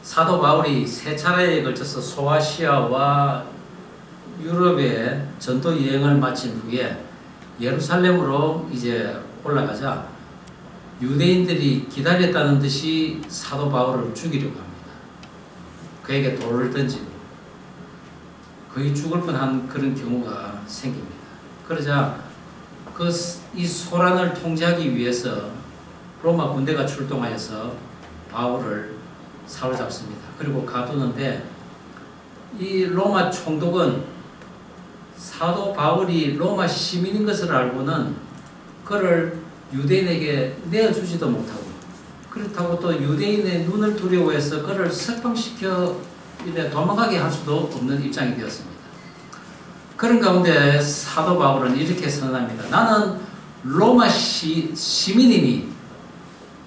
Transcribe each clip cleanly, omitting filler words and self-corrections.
사도 바울이 세 차례에 걸쳐서 소아시아와 유럽의 전도 여행을 마친 후에 예루살렘으로 이제 올라가자 유대인들이 기다렸다는 듯이 사도 바울을 죽이려고 합니다. 그에게 돌을 던지고 거의 죽을 뻔한 그런 경우가 생깁니다. 그러자 이 소란을 통제하기 위해서 로마 군대가 출동하여서 바울을 사로잡습니다. 그리고 가두는데 이 로마 총독은 사도 바울이 로마 시민인 것을 알고는 그를 유대인에게 내어주지도 못하고, 그렇다고 또 유대인의 눈을 두려워해서 그를 석방시켜 도망가게 할 수도 없는 입장이 되었습니다. 그런 가운데 사도 바울은 이렇게 선언합니다. 나는 로마 시민이니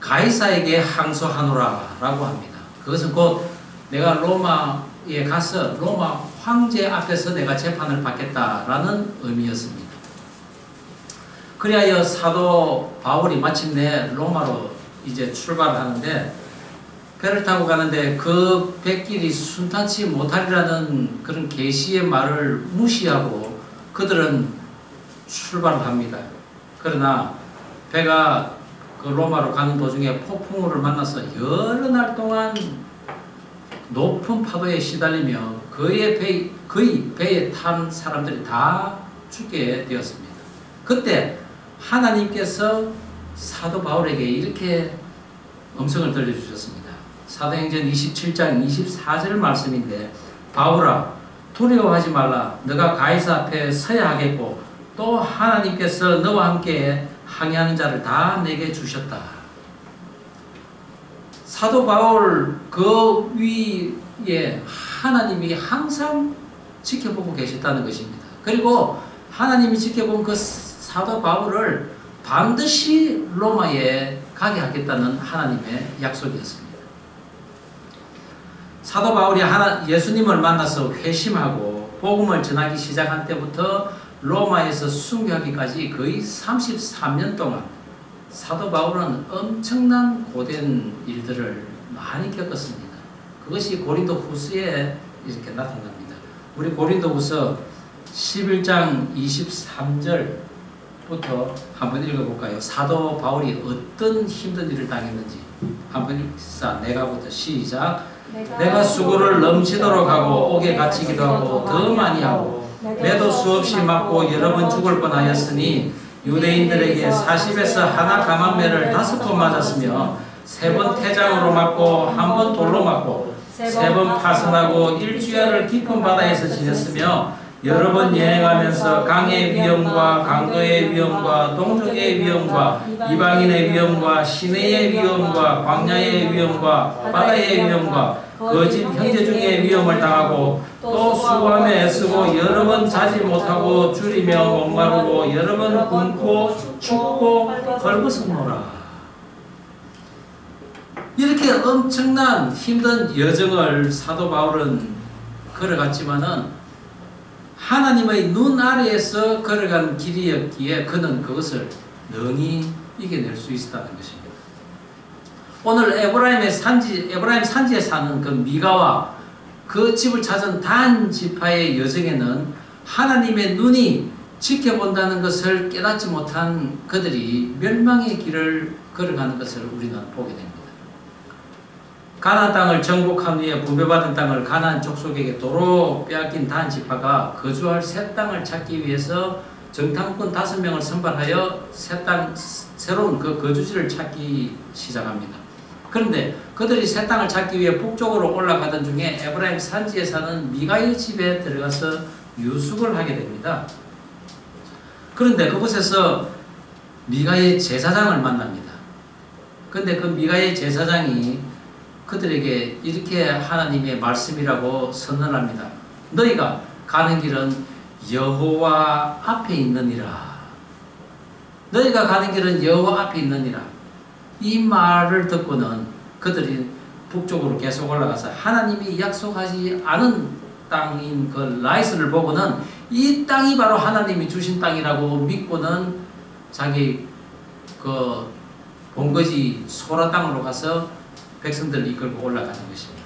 가이사에게 항소하노라 라고 합니다. 그것은 곧 내가 로마에 가서 로마 황제 앞에서 내가 재판을 받겠다라는 의미였습니다. 그리하여 사도 바울이 마침내 로마로 이제 출발하는데, 배를 타고 가는데 그 뱃길이 순탄치 못하리라는 그런 계시의 말을 무시하고 그들은 출발을 합니다. 그러나 배가 그 로마로 가는 도중에 폭풍우를 만나서 여러 날 동안 높은 파도에 시달리며 거의 배에 탄 사람들이 다 죽게 되었습니다. 그때 하나님께서 사도 바울에게 이렇게 음성을 들려주셨습니다. 사도행전 27장 24절 말씀인데, 바울아 두려워하지 말라. 너가 가이사 앞에 서야 하겠고 또 하나님께서 너와 함께 항해하는 자를 다 내게 주셨다. 사도 바울 그 위에 하나님이 항상 지켜보고 계셨다는 것입니다. 그리고 하나님이 지켜본 그 사도 바울을 반드시 로마에 가게 하겠다는 하나님의 약속이었습니다. 사도 바울이 예수님을 만나서 회심하고 복음을 전하기 시작한 때부터 로마에서 순교하기까지 거의 33년 동안 사도 바울은 엄청난 고된 일들을 많이 겪었습니다. 그것이 고린도 후서에 이렇게 나타납니다. 우리 고린도 후서 11장 23절부터 한번 읽어볼까요? 사도 바울이 어떤 힘든 일을 당했는지 한번 읽자. 내가부터 시작. 내가 수고를 넘치도록 하고 옥에 갇히기도 하고 더 많이 하고 매도 수없이 맞고 여러 번 죽을 뻔하였으니 유대인들에게 40에서 하나 강한 매를 5번 맞았으며 3번 태장으로 맞고 1번 돌로 맞고 3번 파선하고 일주야를 깊은 바다에서 지냈으며 여러 번 여행하면서 강의 위험과 강도의 위험과 동족의 위험과 이방인의 위험과 시내의 위험과 광야의 위험과 바다의 위험과 거짓 형제 중에 위험을 당하고 또 수고하며 애쓰고 여러 번 자지 못하고 줄이며 목마르고 여러 번 굶고 춥고 헐벗었노라. 이렇게 엄청난 힘든 여정을 사도 바울은 걸어갔지만은 하나님의 눈 아래에서 걸어간 길이었기에 그는 그것을 능히 이겨낼 수 있었다는 것입니다. 오늘 에브라임 산지에 사는 그 미가와 그 집을 찾은 단 지파의 여정에는 하나님의 눈이 지켜본다는 것을 깨닫지 못한 그들이 멸망의 길을 걸어가는 것을 우리는 보게 됩니다. 가나안 땅을 정복한 후에 분배받은 땅을 가나안 족속에게 도로 빼앗긴 단 지파가 거주할 새 땅을 찾기 위해서 정탐꾼 5명을 선발하여 새로운 그 거주지를 찾기 시작합니다. 그런데 그들이 새 땅을 찾기 위해 북쪽으로 올라가던 중에 에브라임 산지에 사는 미가의 집에 들어가서 유숙을 하게 됩니다. 그런데 그곳에서 미가의 제사장을 만납니다. 그런데 그 미가의 제사장이 그들에게 이렇게 하나님의 말씀이라고 선언합니다. 너희가 가는 길은 여호와 앞에 있느니라. 너희가 가는 길은 여호와 앞에 있느니라. 이 말을 듣고는 그들이 북쪽으로 계속 올라가서 하나님이 약속하지 않은 땅인 그 라이스를 보고는 이 땅이 바로 하나님이 주신 땅이라고 믿고는 자기 그 본거지 소라 땅으로 가서 백성들을 이끌고 올라가는 것입니다.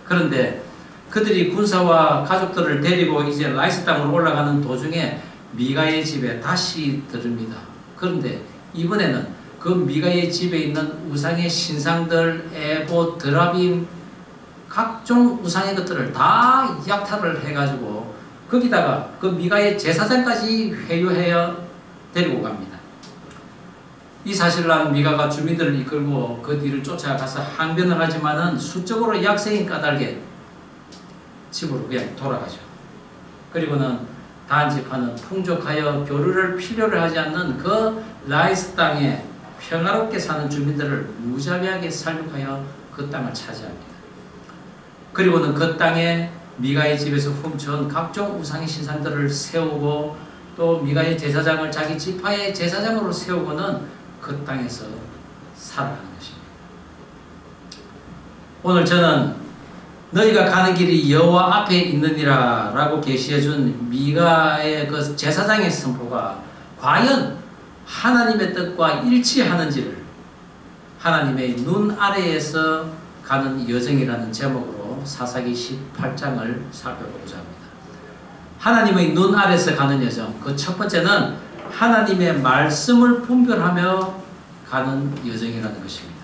그런데 그들이 군사와 가족들을 데리고 이제 라이스 땅으로 올라가는 도중에 미가의 집에 다시 들릅니다. 그런데 이번에는 그 미가의 집에 있는 우상의 신상들, 에봇, 드라빔, 각종 우상의 것들을 다 약탈을 해가지고 거기다가 그 미가의 제사장까지 회유해야 데리고 갑니다. 이 사실을 안 미가가 주민들을 이끌고 그 뒤를 쫓아가서 항변을 하지만은 수적으로 약세인 까닭에 집으로 그냥 돌아가죠. 그리고는 단 지파는 풍족하여 교류를 필요로 하지 않는 그 라이스 땅에 평화롭게 사는 주민들을 무자비하게 살육하여 그 땅을 차지합니다. 그리고는 그 땅에 미가의 집에서 훔쳐온 각종 우상의 신상들을 세우고 또 미가의 제사장을 자기 지파의 제사장으로 세우고는 그 땅에서 살아가는 것입니다. 오늘 저는 너희가 가는 길이 여호와 앞에 있느니라 라고 계시해준 미가의 그 제사장의 선포가 과연 하나님의 뜻과 일치하는지를 하나님의 눈 아래에서 가는 여정이라는 제목으로 사사기 18장을 살펴보고자 합니다. 하나님의 눈 아래에서 가는 여정, 그 첫 번째는 하나님의 말씀을 분별하며 가는 여정이라는 것입니다.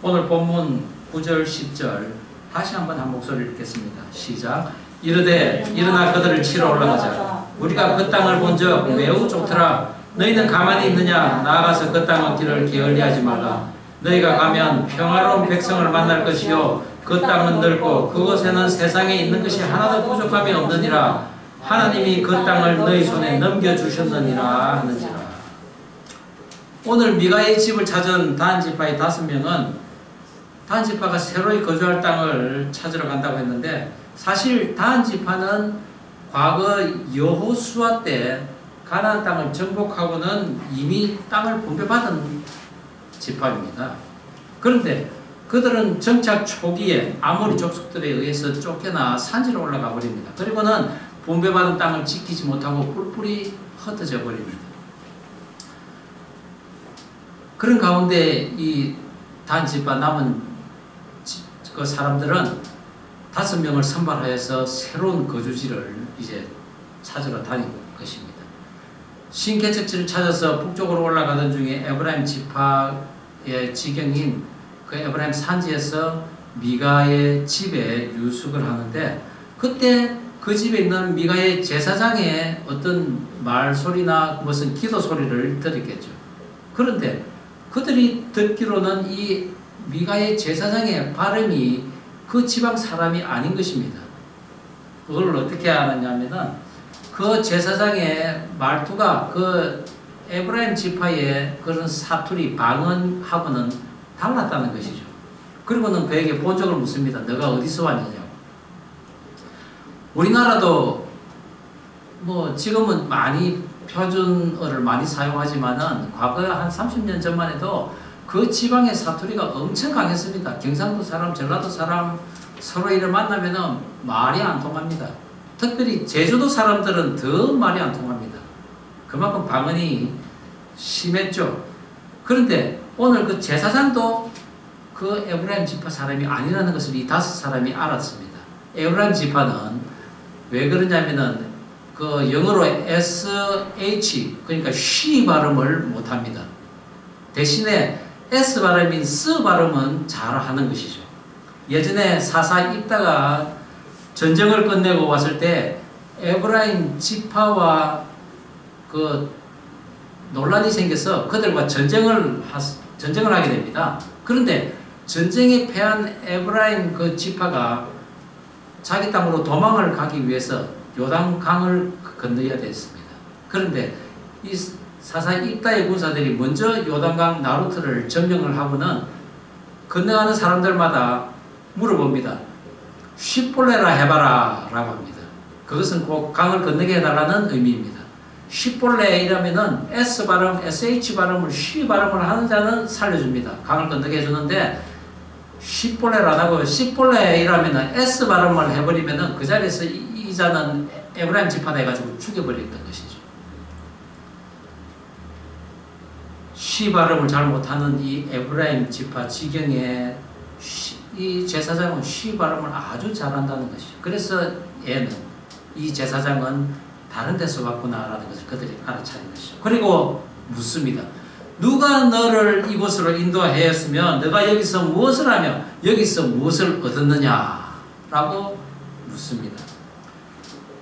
오늘 본문 9절 10절 다시 한번 한 목소리를 읽겠습니다. 시작. 이르되 일어나 그들을 치러 올라가자. 우리가 그 땅을 본 적 매우 좋더라. 너희는 가만히 있느냐? 나아가서 그 땅 얻기를 게을리하지 말라. 너희가 가면 평화로운 백성을 만날 것이요 그 땅은 넓고 그곳에는 세상에 있는 것이 하나도 부족함이 없느니라. 하나님이 그 땅을 너희 손에 넘겨주셨느니라 하는지라. 오늘 미가의 집을 찾은 단 지파의 5명은 단 지파가 새로이 거주할 땅을 찾으러 간다고 했는데 사실 단 지파는 과거 여호수아 때 가나안 땅을 정복하고는 이미 땅을 분배받은 지파입니다. 그런데 그들은 정착 초기에 아모리 족속들에 의해서 쫓겨나 산지로 올라가 버립니다. 그리고는 분배받은 땅을 지키지 못하고 뿔뿔이 흩어져 버립니다. 그런 가운데 이 단지파 남은 그 사람들은 5명을 선발하여서 새로운 거주지를 이제 찾으러 다닌 것입니다. 신개척지를 찾아서 북쪽으로 올라가던 중에 에브라임 지파의 지경인 그 에브라임 산지에서 미가의 집에 유숙을 하는데 그때 그 집에 있는 미가의 제사장의 어떤 말소리나 무슨 기도 소리를 들었겠죠. 그런데 그들이 듣기로는 이 미가의 제사장의 발음이 그 지방 사람이 아닌 것입니다. 그걸 어떻게 아느냐면은 그 제사장의 말투가 그 에브라임 지파의 그런 사투리 방언하고는 달랐다는 것이죠. 그리고는 그에게 본적을 묻습니다. 너가 어디서 왔느냐고. 우리나라도 뭐 지금은 많이 표준어를 많이 사용하지만은 과거 한 30년 전만 해도 그 지방의 사투리가 엄청 강했습니다. 경상도 사람, 전라도 사람 서로 이를 만나면은 말이 안 통합니다. 특별히 제주도 사람들은 더 말이 안 통합니다. 그만큼 방언이 심했죠. 그런데 오늘 그 제사장도 그 에브라임 지파 사람이 아니라는 것을 이 5사람이 알았습니다. 에브라임 지파는 왜 그러냐면은 그 영어로 SH 그러니까 she 발음을 못합니다. 대신에 S 발음인 S 발음은 잘 하는 것이죠. 예전에 사사 입다가 전쟁을 끝내고 왔을 때 에브라임 지파와 그 논란이 생겨서 그들과 전쟁을 하게 됩니다. 그런데 전쟁에 패한 에브라임 그 지파가 자기 땅으로 도망을 가기 위해서 요단강을 건너야 됐습니다. 그런데 이 사사 입다의 군사들이 먼저 요단강 나루트를 점령을 하고는 건너가는 사람들마다 물어봅니다. 쉽볼레라 해봐라 라고 합니다. 그것은 꼭 강을 건너게 해달라는 의미입니다. 쉽볼레 이라면은 S 발음, SH 발음을 쉬 발음을 하는 자는 살려줍니다. 강을 건너게 해주는데 쉽볼레라고 쉽볼레 이라면은 S 발음을 해버리면은 그 자리에서 이 자는 에브라임 지파다 해가지고 죽여버렸던 것이죠. 쉬 발음을 잘 못하는 이 에브라임 지파 지경에 이 제사장은 쉬 발음을 아주 잘한다는 것이죠. 그래서 얘는 이 제사장은 다른 데서 왔구나라는 것을 그들이 알아차린 것이죠. 그리고 묻습니다. 누가 너를 이곳으로 인도하였으면 너가 여기서 무엇을 하며 여기서 무엇을 얻었느냐라고 묻습니다.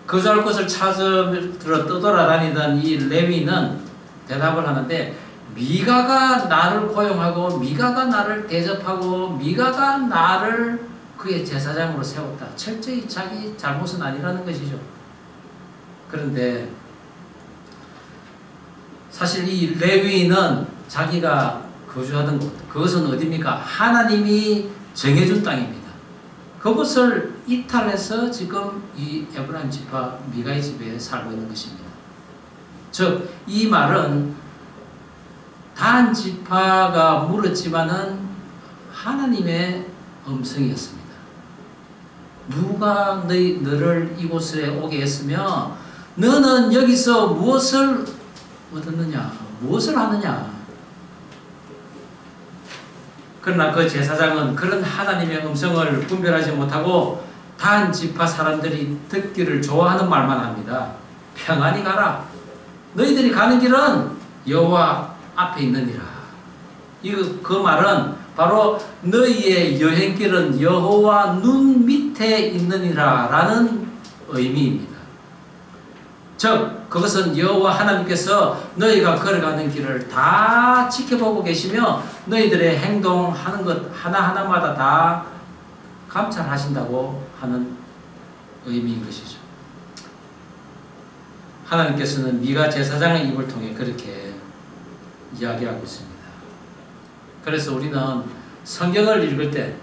거주할 곳을 찾으러 떠돌아다니던 이 레위는 대답을 하는데 미가가 나를 고용하고 미가가 나를 대접하고 미가가 나를 그의 제사장으로 세웠다. 철저히 자기 잘못은 아니라는 것이죠. 그런데 사실 이 레위인은 자기가 거주하던 곳, 그것은 어디입니까? 하나님이 정해준 땅입니다. 그것을 이탈해서 지금 이 에브라임 지파 미가의 집에 살고 있는 것입니다. 즉, 이 말은 단 지파가 물었지만은 하나님의 음성이었습니다. 누가 너를 이곳에 오게 했으며 너는 여기서 무엇을 얻었느냐? 무엇을 하느냐? 그러나 그 제사장은 그런 하나님의 음성을 분별하지 못하고 단 지파 사람들이 듣기를 좋아하는 말만 합니다. 평안히 가라. 너희들이 가는 길은 여호와 앞에 있느니라. 그 말은 바로 너희의 여행길은 여호와 눈 밑에 있느니라 라는 의미입니다. 즉 그것은 여호와 하나님께서 너희가 걸어가는 길을 다 지켜보고 계시며 너희들의 행동하는 것 하나하나마다 다 감찰하신다고 하는 의미인 것이죠. 하나님께서는 미가 제사장의 입을 통해 그렇게 이야기하고 있습니다. 그래서 우리는 성경을 읽을 때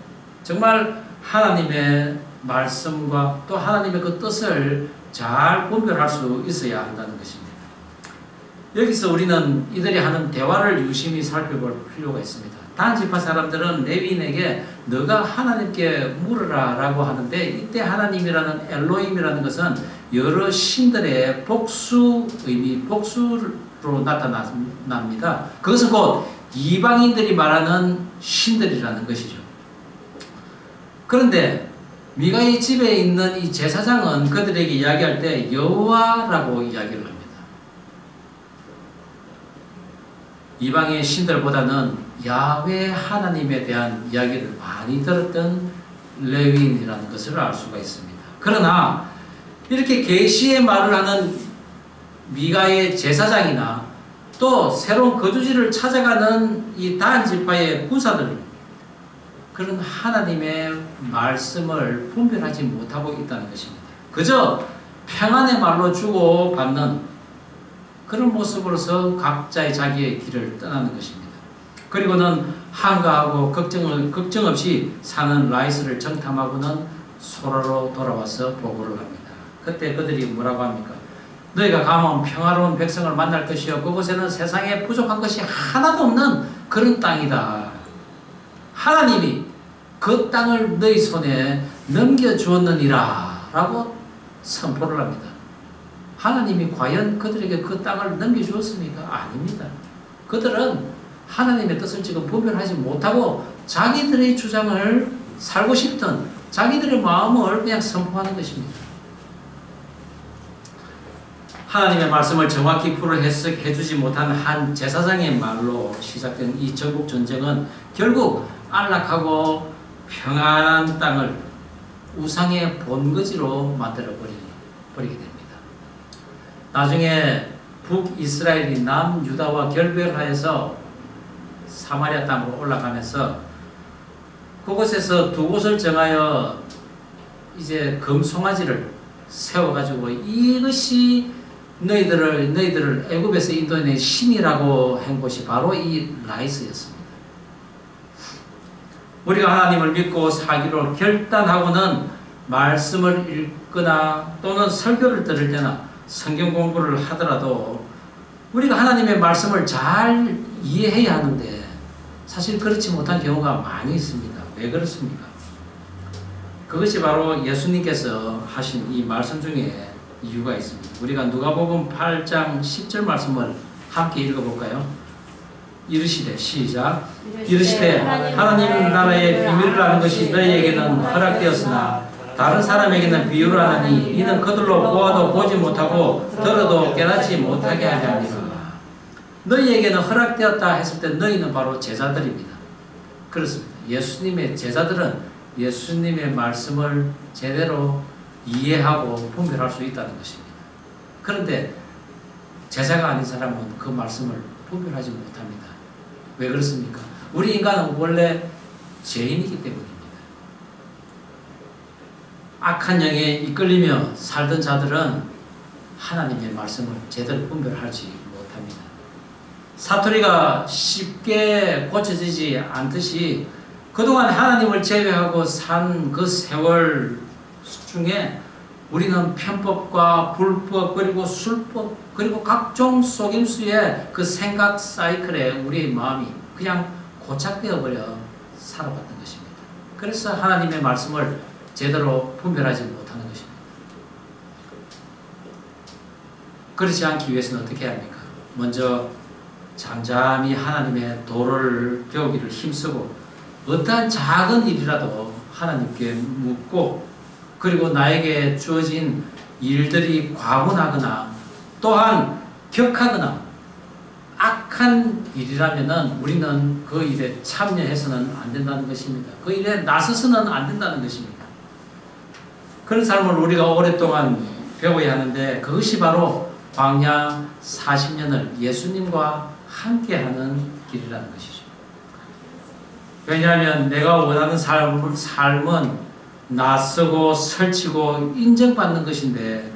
정말 하나님의 말씀과 또 하나님의 그 뜻을 잘 분별할 수 있어야 한다는 것입니다. 여기서 우리는 이들이 하는 대화를 유심히 살펴볼 필요가 있습니다. 단 지파 사람들은 레위인에게 너가 하나님께 물으라 라고 하는데 이때 하나님이라는 엘로힘이라는 것은 여러 신들의 복수 의미, 복수로 나타납니다. 그것은 곧 이방인들이 말하는 신들이라는 것이죠. 그런데 미가의 집에 있는 이 제사장은 그들에게 이야기할 때 여호와라고 이야기를 합니다. 이방의 신들보다는 야훼 하나님에 대한 이야기를 많이 들었던 레위인이라는 것을 알 수가 있습니다. 그러나 이렇게 계시의 말을 하는 미가의 제사장이나 또 새로운 거주지를 찾아가는 이 단 지파의 군사들, 그런 하나님의 말씀을 분별하지 못하고 있다는 것입니다. 그저 평안의 말로 주고받는 그런 모습으로서 각자의 자기의 길을 떠나는 것입니다. 그리고는 한가하고 걱정 없이 사는 라이스를 정탐하고는 소라로 돌아와서 보고를 합니다. 그때 그들이 뭐라고 합니까? 너희가 가면 평화로운 백성을 만날 것이요 그곳에는 세상에 부족한 것이 하나도 없는 그런 땅이다. 하나님이 그 땅을 너희 손에 넘겨주었느니라 라고 선포를 합니다. 하나님이 과연 그들에게 그 땅을 넘겨주었습니까? 아닙니다. 그들은 하나님의 뜻을 지금 분별하지 못하고 자기들의 주장을 살고 싶던 자기들의 마음을 그냥 선포하는 것입니다. 하나님의 말씀을 정확히 풀어 해석해주지 못한 한 제사장의 말로 시작된 이 전국 전쟁은 결국 안락하고 평안한 땅을 우상의 본거지로 만들어 버리게 됩니다. 나중에 북이스라엘이 남유다와 결별하여서 사마리아 땅으로 올라가면서 그곳에서 두 곳을 정하여 이제 금송아지를 세워가지고 이것이 너희들을 애굽에서 인도해낸 신이라고 한 곳이 바로 이 라이스였습니다. 우리가 하나님을 믿고 살기로 결단하고는 말씀을 읽거나 또는 설교를 들을 때나 성경 공부를 하더라도 우리가 하나님의 말씀을 잘 이해해야 하는데 사실 그렇지 못한 경우가 많이 있습니다. 왜 그렇습니까? 그것이 바로 예수님께서 하신 이 말씀 중에 이유가 있습니다. 우리가 누가복음 8장 10절 말씀을 함께 읽어볼까요? 이르시되 시작 이르시되 하나님 나라의 비밀을 아는 것이 너희에게는 허락되었으나 다른 사람에게는 비유를 하느니 이는 그들로 보아도 보지 못하고 들어도 깨닫지 못하게 하려 함이라. 너희에게는 허락되었다 했을 때 너희는 바로 제자들입니다. 그렇습니다. 예수님의 제자들은 예수님의 말씀을 제대로 이해하고 분별할 수 있다는 것입니다. 그런데 제자가 아닌 사람은 그 말씀을 분별하지 못합니다. 왜 그렇습니까? 우리 인간은 원래 죄인이기 때문입니다. 악한 영에 이끌리며 살던 자들은 하나님의 말씀을 제대로 분별하지 못합니다. 사투리가 쉽게 고쳐지지 않듯이 그동안 하나님을 제외하고 산 그 세월 중에 우리는 편법과 불법 그리고 술법 그리고 각종 속임수의 그 생각 사이클에 우리의 마음이 그냥 고착되어 버려 살아왔던 것입니다. 그래서 하나님의 말씀을 제대로 분별하지 못하는 것입니다. 그렇지 않기 위해서는 어떻게 해야 합니까? 먼저 잠잠히 하나님의 도를 배우기를 힘쓰고 어떠한 작은 일이라도 하나님께 묻고 그리고 나에게 주어진 일들이 과분하거나 또한 격하거나 악한 일이라면 우리는 그 일에 참여해서는 안 된다는 것입니다. 그 일에 나서서는 안 된다는 것입니다. 그런 삶을 우리가 오랫동안 배워야 하는데 그것이 바로 광야 40년을 예수님과 함께하는 길이라는 것이죠. 왜냐하면 내가 원하는 삶은 낯서고 설치고 인정받는 것인데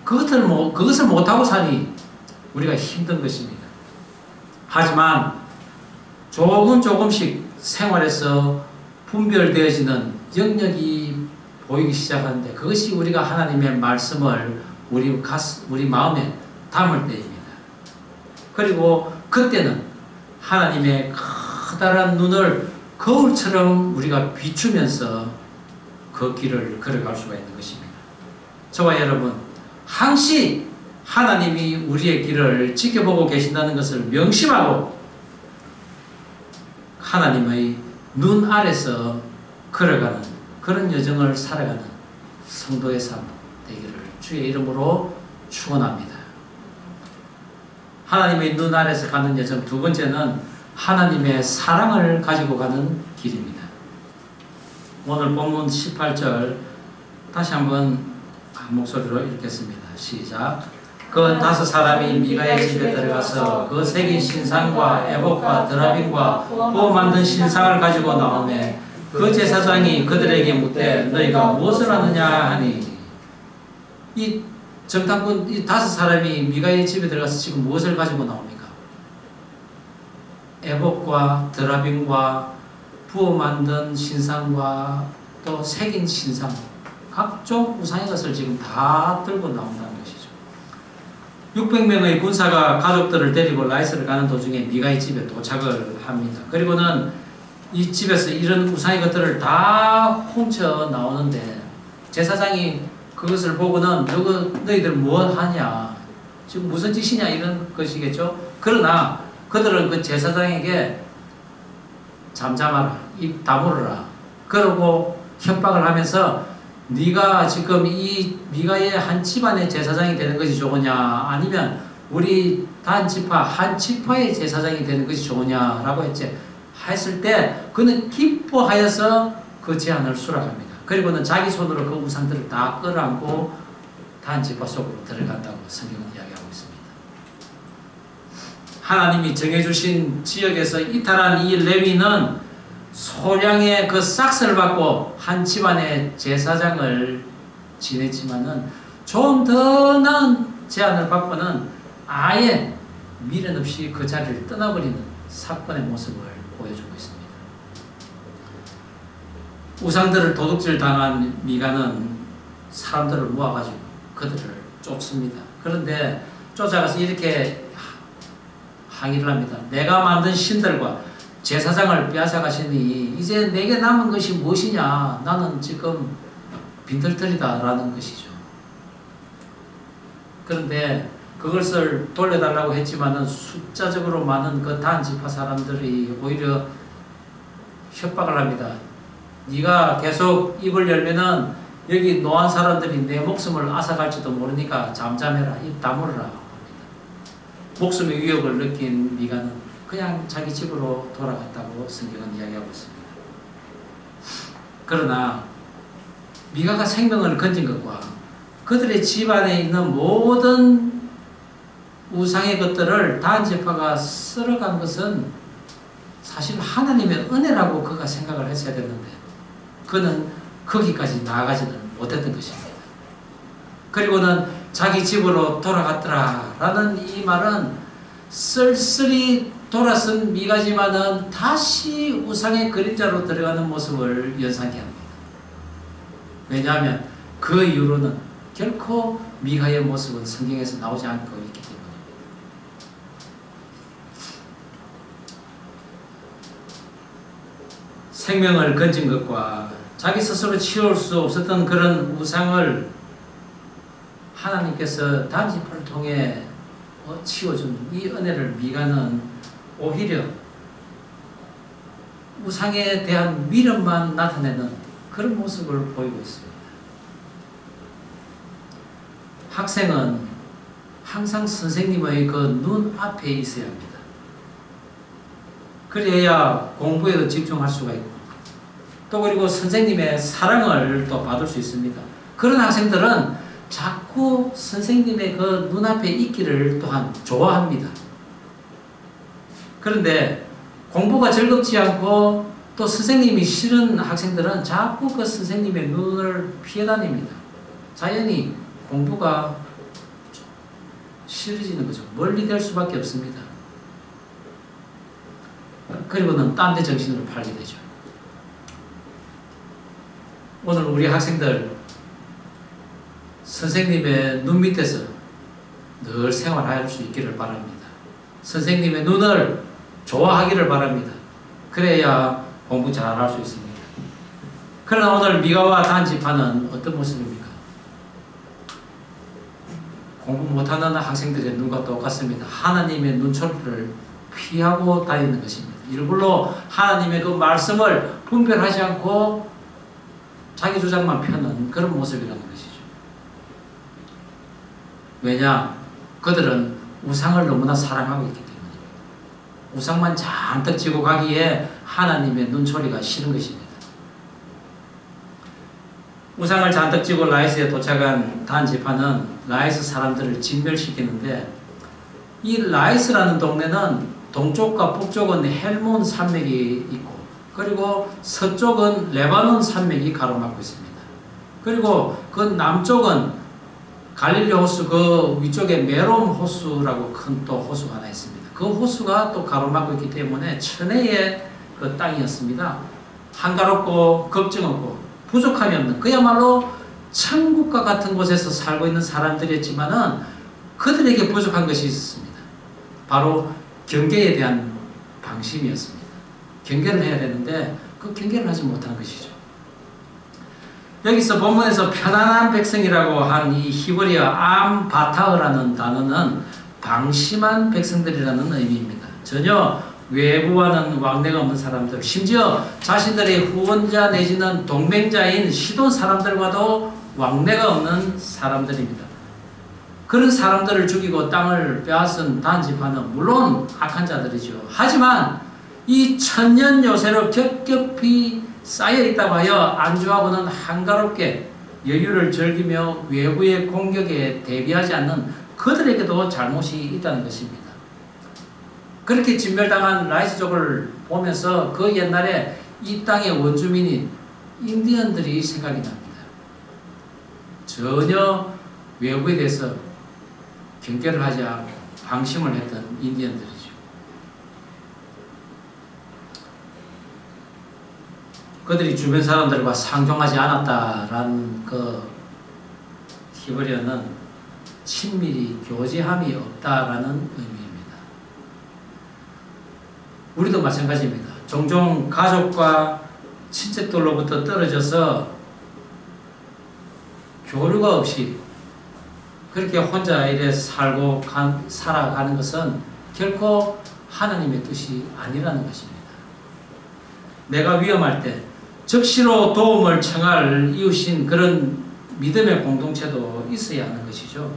그것을 못하고 사니 우리가 힘든 것입니다. 하지만 조금씩 생활에서 분별되어지는 영역이 보이기 시작하는데 그것이 우리가 하나님의 말씀을 우리 마음에 담을 때입니다. 그리고 그때는 하나님의 커다란 눈을 거울처럼 우리가 비추면서 그 길을 걸어갈 수가 있는 것입니다. 저와 여러분 항시 하나님이 우리의 길을 지켜보고 계신다는 것을 명심하고 하나님의 눈 아래서 걸어가는 그런 여정을 살아가는 성도의 삶 되기를 주의 이름으로 축원합니다. 하나님의 눈 아래서 가는 여정 두 번째는 하나님의 사랑을 가지고 가는 길입니다. 오늘 본문 18절 다시 한번 한 목소리로 읽겠습니다. 시작. 그 다섯 사람이 미가의 집에 들어가서 그 새긴 신상과 에봇과 드라빔과 또 만든 신상을 가지고 나오매 그 제사장이 그들에게 묻되 너희가 무엇을 하느냐 하니 이 정탐꾼 이 다섯 사람이 미가의 집에 들어가서 지금 무엇을 가지고 나옵니까? 에봇과 드라빔과 부어 만든 신상과 또 새긴 신상 각종 우상의 것을 지금 다 들고 나온다는 것이죠. 600명의 군사가 가족들을 데리고 라이스를 가는 도중에 미가의 집에 도착을 합니다. 그리고는 이 집에서 이런 우상의 것들을 다 훔쳐 나오는데 제사장이 그것을 보고는 너희들 뭐 하냐 지금 무슨 짓이냐 이런 것이겠죠. 그러나 그들은 그 제사장에게 잠잠하라 입 다물어라 그러고 협박을 하면서 네가 지금 이 미가의 한 집안의 제사장이 되는 것이 좋으냐 아니면 우리 단지파 한 지파의 제사장이 되는 것이 좋으냐라고 했을 때 그는 기뻐하여서 그 제안을 수락합니다. 그리고는 자기 손으로 그 우상들을 다 끌어안고 단지파 속으로 들어간다고 성경은 이야기하고 있습니다. 하나님이 정해주신 지역에서 이탈한 이 레위는 소량의 그 싹스를 받고 한 집안의 제사장을 지냈지만은 좀 더 나은 제안을 받고는 아예 미련 없이 그 자리를 떠나버리는 사건의 모습을 보여주고 있습니다. 우상들을 도둑질 당한 미가는 사람들을 모아가지고 그들을 쫓습니다. 그런데 쫓아가서 이렇게 항의를 합니다. 내가 만든 신들과 제사장을 빼앗아가시니 이제 내게 남은 것이 무엇이냐? 나는 지금 빈털터리다 라는 것이죠. 그런데 그것을 돌려달라고 했지만은 숫자적으로 많은 그 단지파 사람들이 오히려 협박을 합니다. 네가 계속 입을 열면은 여기 노한 사람들이 내 목숨을 앗아갈지도 모르니까 잠잠해라, 입 다물어라 합니다. 목숨의 위협을 느낀 미가는 그냥 자기 집으로 돌아갔다고 성경은 이야기하고 있습니다. 그러나 미가가 생명을 건진 것과 그들의 집안에 있는 모든 우상의 것들을 단지파가 쓸어간 것은 사실 하나님의 은혜라고 그가 생각을 했어야 되는데 그는 거기까지 나아가지는 못했던 것입니다. 그리고는 자기 집으로 돌아갔더라 라는 이 말은 쓸쓸히 돌아선 미가지만은 다시 우상의 그림자로 들어가는 모습을 연상케 합니다. 왜냐하면 그 이후로는 결코 미가의 모습은 성경에서 나오지 않고 있기 때문입니다. 생명을 건진 것과 자기 스스로 치울 수 없었던 그런 우상을 하나님께서 단지파를 통해 치워준 이 은혜를 미가는 오히려 우상에 대한 미련만 나타내는 그런 모습을 보이고 있습니다. 학생은 항상 선생님의 그 눈 앞에 있어야 합니다. 그래야 공부에도 집중할 수가 있고 또 그리고 선생님의 사랑을 또 받을 수 있습니다. 그런 학생들은 자꾸 선생님의 그 눈앞에 있기를 또한 좋아합니다. 그런데 공부가 즐겁지 않고 또 선생님이 싫은 학생들은 자꾸 그 선생님의 눈을 피해 다닙니다. 자연히 공부가 싫어지는 거죠. 멀리 될 수밖에 없습니다. 그리고는 딴 데 정신을 팔게 되죠. 오늘 우리 학생들 선생님의 눈 밑에서 늘 생활할 수 있기를 바랍니다. 선생님의 눈을 좋아하기를 바랍니다. 그래야 공부 잘할 수 있습니다. 그러나 오늘 미가와 단지파는 어떤 모습입니까? 공부 못하는 학생들의 눈과 똑같습니다. 하나님의 눈초리를 피하고 다니는 것입니다. 일부러 하나님의 그 말씀을 분별하지 않고 자기 주장만 펴는 그런 모습이라는 것이죠. 왜냐? 그들은 우상을 너무나 사랑하고 있기 때문입니다. 우상만 잔뜩 지고 가기에 하나님의 눈초리가 싫은 것입니다. 우상을 잔뜩 지고 라이스에 도착한 단지파는 라이스 사람들을 진멸시키는데 이 라이스라는 동네는 동쪽과 북쪽은 헬몬 산맥이 있고 그리고 서쪽은 레바논 산맥이 가로막고 있습니다. 그리고 그 남쪽은 갈릴리 호수 그 위쪽에 메롬 호수라고 큰 또 호수가 하나 있습니다. 그 호수가 또 가로막고 있기 때문에 천혜의 그 땅이었습니다. 한가롭고 걱정 없고 부족함이 없는 그야말로 천국과 같은 곳에서 살고 있는 사람들이었지만은 그들에게 부족한 것이 있었습니다. 바로 경계에 대한 방심이었습니다. 경계를 해야 되는데 그 경계를 하지 못한 것이죠. 여기서 본문에서 편안한 백성이라고 한 이 히브리어 암바타흐라는 단어는 방심한 백성들이라는 의미입니다. 전혀 외부와는 왕래가 없는 사람들, 심지어 자신들의 후원자 내지는 동맹자인 시돈 사람들과도 왕래가 없는 사람들입니다. 그런 사람들을 죽이고 땅을 빼앗은 단지파는 물론 악한 자들이죠. 하지만 이 천년 요새로 겹겹이 쌓여있다고 하여 안주하고는 한가롭게 여유를 즐기며 외부의 공격에 대비하지 않는 그들에게도 잘못이 있다는 것입니다. 그렇게 진멸당한 라이스족을 보면서 그 옛날에 이 땅의 원주민인 인디언들이 생각이 납니다. 전혀 외부에 대해서 경계를 하지 않고 방심을 했던 인디언들이죠. 그들이 주변 사람들과 상종하지 않았다라는 그 히브리어는 친밀히 교제함이 없다라는 의미입니다. 우리도 마찬가지입니다. 종종 가족과 친척들로부터 떨어져서 교류가 없이 그렇게 혼자 이래 살아가는 것은 결코 하나님의 뜻이 아니라는 것입니다. 내가 위험할 때 적시로 도움을 청할 이웃인 그런 믿음의 공동체도 있어야 하는 것이죠.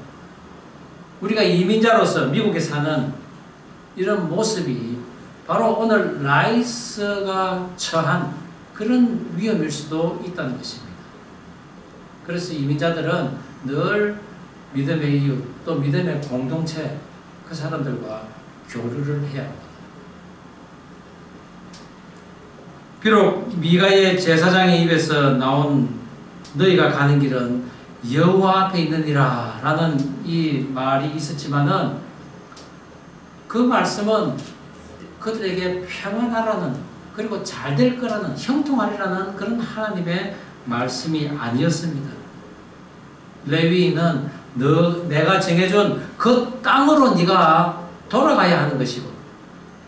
우리가 이민자로서 미국에 사는 이런 모습이 바로 오늘 라이스가 처한 그런 위험일 수도 있다는 것입니다. 그래서 이민자들은 늘 믿음의 이웃 또 믿음의 공동체 그 사람들과 교류를 해야 합니다. 비록 미가의 제사장의 입에서 나온 너희가 가는 길은 여호와 앞에 있느니라 라는 이 말이 있었지만은 그 말씀은 그들에게 평안하라는 그리고 잘 될 거라는 형통하리라는 그런 하나님의 말씀이 아니었습니다. 레위인은 내가 정해준 그 땅으로 네가 돌아가야 하는 것이고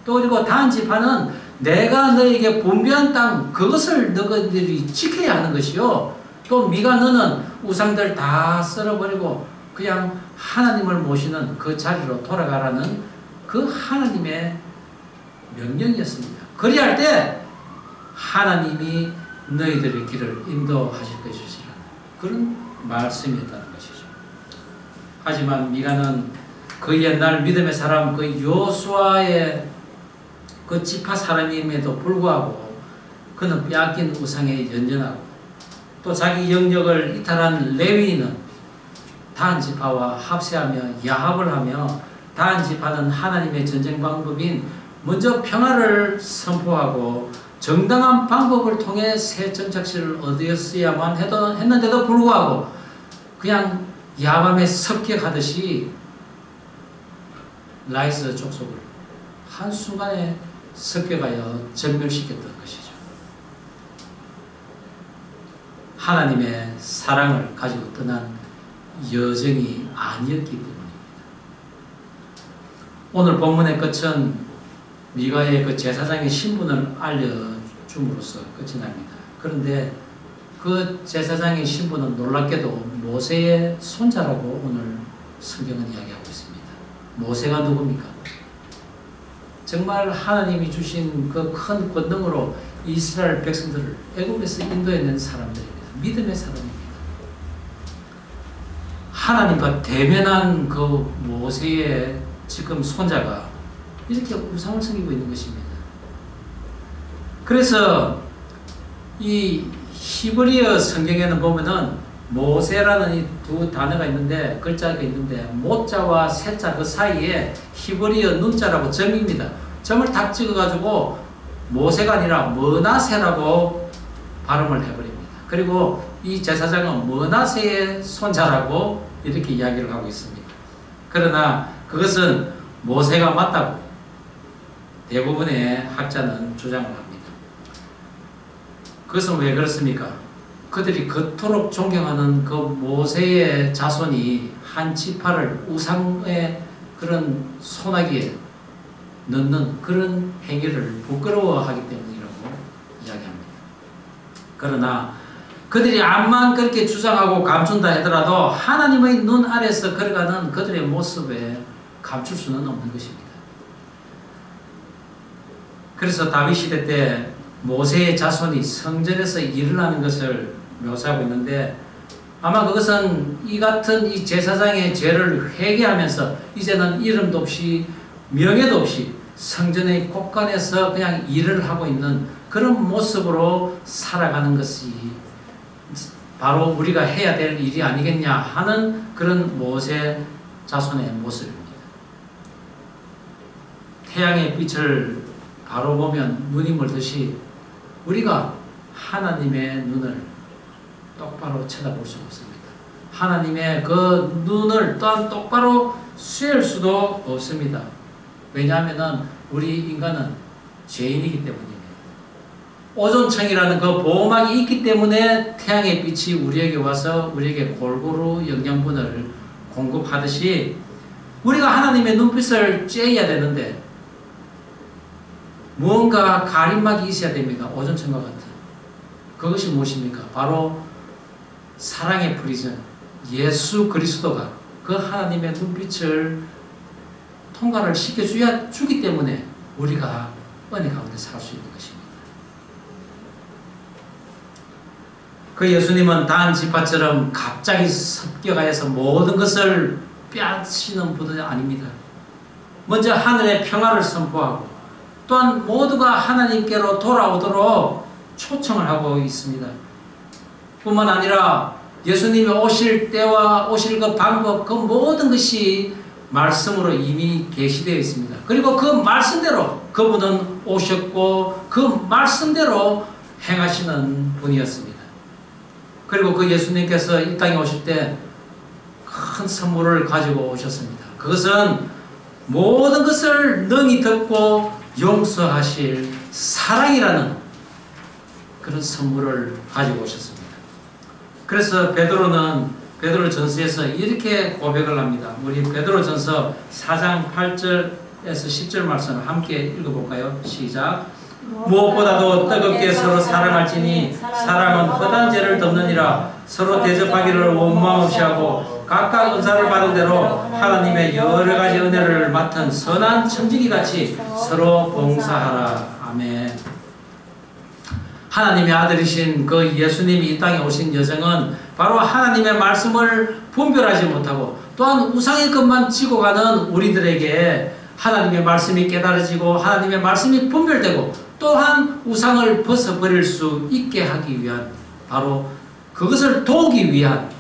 또 그리고 단 지파는 내가 너에게 분배한 땅 그것을 너희들이 지켜야 하는 것이요. 또 미가 너는 우상들 다 썰어버리고 그냥 하나님을 모시는 그 자리로 돌아가라는 그 하나님의 명령이었습니다. 그리할 때 하나님이 너희들의 길을 인도하실 것이라는 그런 말씀이었다는 것이죠. 하지만 미가는 그 옛날 믿음의 사람 그 여호수아의 그 지파 사람임에도 불구하고 그는 빼앗긴 우상에 연연하고 또 자기 영역을 이탈한 레위인은 단 지파와 합세하며 야합을 하며 단 지파는 하나님의 전쟁 방법인 먼저 평화를 선포하고 정당한 방법을 통해 새 정착시를 얻었어야만 했는데도 불구하고 그냥 야밤에 습격하듯이 라이스 족속을 한순간에 습격하여 전멸시켰던 것이죠. 하나님의 사랑을 가지고 떠난 여정이 아니었기 때문입니다. 오늘 본문의 끝은 미가의 그 제사장의 신분을 알려줌으로써 끝이 납니다. 그런데 그 제사장의 신분은 놀랍게도 모세의 손자라고 오늘 성경은 이야기하고 있습니다. 모세가 누굽니까? 정말 하나님이 주신 그 큰 권능으로 이스라엘 백성들을 애국에서 인도해낸 사람들입니다. 믿음의 사람입니다. 하나님과 대면한 그 모세의 지금 손자가 이렇게 우상을 섬기고 있는 것입니다. 그래서 이 히브리어 성경에는 보면은 모세라는 이 두 단어가 있는데 글자가 있는데 모자와 세자 그 사이에 히브리어 눈자라고 점입니다. 점을 딱 찍어가지고 모세가 아니라 머나세라고 발음을 해버립니다. 그리고 이 제사장은 머나세의 손자라고 이렇게 이야기를 하고 있습니다. 그러나 그것은 모세가 맞다고 대부분의 학자는 주장을 합니다. 그것은 왜 그렇습니까? 그들이 그토록 존경하는 그 모세의 자손이 한 지파를 우상의 그런 소나기에 넣는 그런 행위를 부끄러워하기 때문이라고 이야기합니다. 그러나 그들이 암만 그렇게 주장하고 감춘다 하더라도 하나님의 눈 아래서 걸어가는 그들의 모습에 감출 수는 없는 것입니다. 그래서 다윗 시대 때 모세의 자손이 성전에서 일을 하는 것을 묘사하고 있는데 아마 그것은 이 같은 이 제사장의 죄를 회개하면서 이제는 이름도 없이 명예도 없이 성전의 곳간에서 그냥 일을 하고 있는 그런 모습으로 살아가는 것이 바로 우리가 해야 될 일이 아니겠냐 하는 그런 모세 자손의 모습입니다. 태양의 빛을 바로 보면 눈이 멀듯이 우리가 하나님의 눈을 똑바로 쳐다볼 수 없습니다. 하나님의 그 눈을 또한 똑바로 쐴 수도 없습니다. 왜냐하면 우리 인간은 죄인이기 때문입니다. 오존층이라는 그 보호막이 있기 때문에 태양의 빛이 우리에게 와서 우리에게 골고루 영양분을 공급하듯이 우리가 하나님의 눈빛을 쬐야 되는데 무언가 가림막이 있어야 됩니다. 오존층과 같은. 그것이 무엇입니까? 바로 사랑의 프리즌 예수 그리스도가 그 하나님의 눈빛을 통과를 주기 때문에 우리가 은혜 가운데 살 수 있는 것입니다. 그 예수님은 단 지파처럼 갑자기 습격하여서 모든 것을 빼앗으시는 분은 아닙니다. 먼저 하늘의 평화를 선포하고 또한 모두가 하나님께로 돌아오도록 초청을 하고 있습니다. 뿐만 아니라 예수님이 오실 때와 오실 그 방법, 그 모든 것이 말씀으로 이미 계시되어 있습니다. 그리고 그 말씀대로 그분은 오셨고 그 말씀대로 행하시는 분이었습니다. 그리고 그 예수님께서 이 땅에 오실 때 큰 선물을 가지고 오셨습니다. 그것은 모든 것을 능히 듣고 용서하실 사랑이라는 그런 선물을 가지고 오셨습니다. 그래서 베드로전서에서 이렇게 고백을 합니다. 우리 베드로전서 4장 8절에서 10절 말씀을 함께 읽어볼까요? 시작. 무엇보다도 뜨겁게 서로 사랑할지니 사랑은 허다한 죄를 덮느니라. 서로 대접하기를 원망 없이 하고 각각 은사를 받은 대로 하나님의 여러 가지 은혜를 맡은 선한 청지기같이 서로 봉사하라. 아멘. 하나님의 아들이신 그 예수님이 이 땅에 오신 여정은 바로 하나님의 말씀을 분별하지 못하고 또한 우상의 것만 지고 가는 우리들에게 하나님의 말씀이 깨달아지고 하나님의 말씀이 분별되고 또한 우상을 벗어버릴 수 있게 하기 위한, 바로 그것을 도우기 위한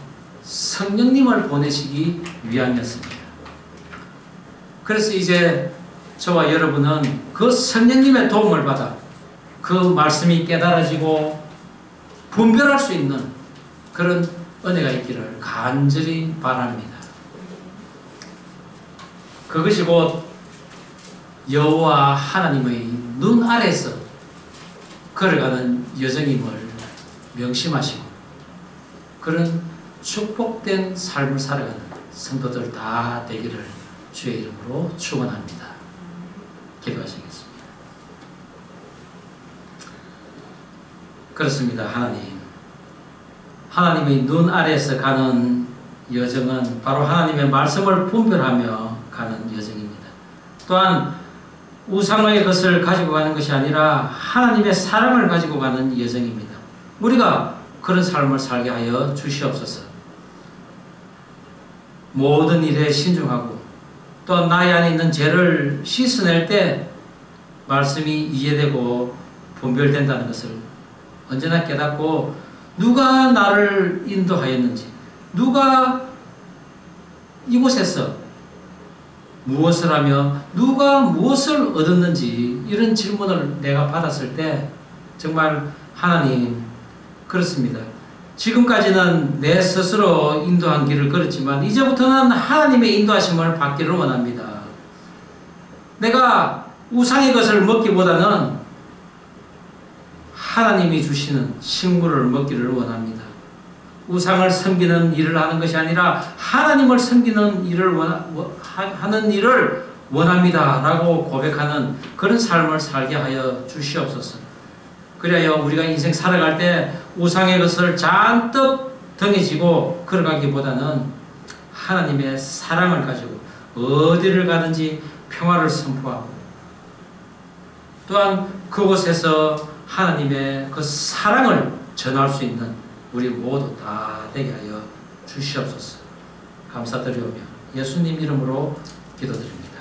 성령님을 보내시기 위함이었습니다. 그래서 이제 저와 여러분은 그 성령님의 도움을 받아 그 말씀이 깨달아지고 분별할 수 있는 그런 은혜가 있기를 간절히 바랍니다. 그것이 곧 여호와 하나님의 눈 아래서 걸어가는 여정임을 명심하시고 그런 축복된 삶을 살아가는 성도들 다 되기를 주의 이름으로 축원합니다. 기도하시겠습니다. 그렇습니다. 하나님의 눈 아래에서 가는 여정은 바로 하나님의 말씀을 분별하며 가는 여정입니다. 또한 우상의 것을 가지고 가는 것이 아니라 하나님의 사랑을 가지고 가는 여정입니다. 우리가 그런 삶을 살게 하여 주시옵소서. 모든 일에 신중하고 또 나의 안에 있는 죄를 씻어낼 때 말씀이 이해되고 분별된다는 것을 언제나 깨닫고 누가 나를 인도하였는지, 누가 이곳에서 무엇을 하며 누가 무엇을 얻었는지 이런 질문을 내가 받았을 때 정말 하나님, 그렇습니다. 지금까지는 내 스스로 인도한 길을 걸었지만 이제부터는 하나님의 인도하심을 받기를 원합니다. 내가 우상의 것을 먹기보다는 하나님이 주시는 식물을 먹기를 원합니다. 우상을 섬기는 일을 하는 것이 아니라 하나님을 섬기는 일을 하는 일을 원합니다 라고 고백하는 그런 삶을 살게 하여 주시옵소서. 그래야 우리가 인생 살아갈 때 우상의 것을 잔뜩 등에 지고 걸어가기보다는 하나님의 사랑을 가지고 어디를 가든지 평화를 선포하고 또한 그곳에서 하나님의 그 사랑을 전할 수 있는 우리 모두 다 되게 하여 주시옵소서. 감사드리오며 예수님 이름으로 기도드립니다.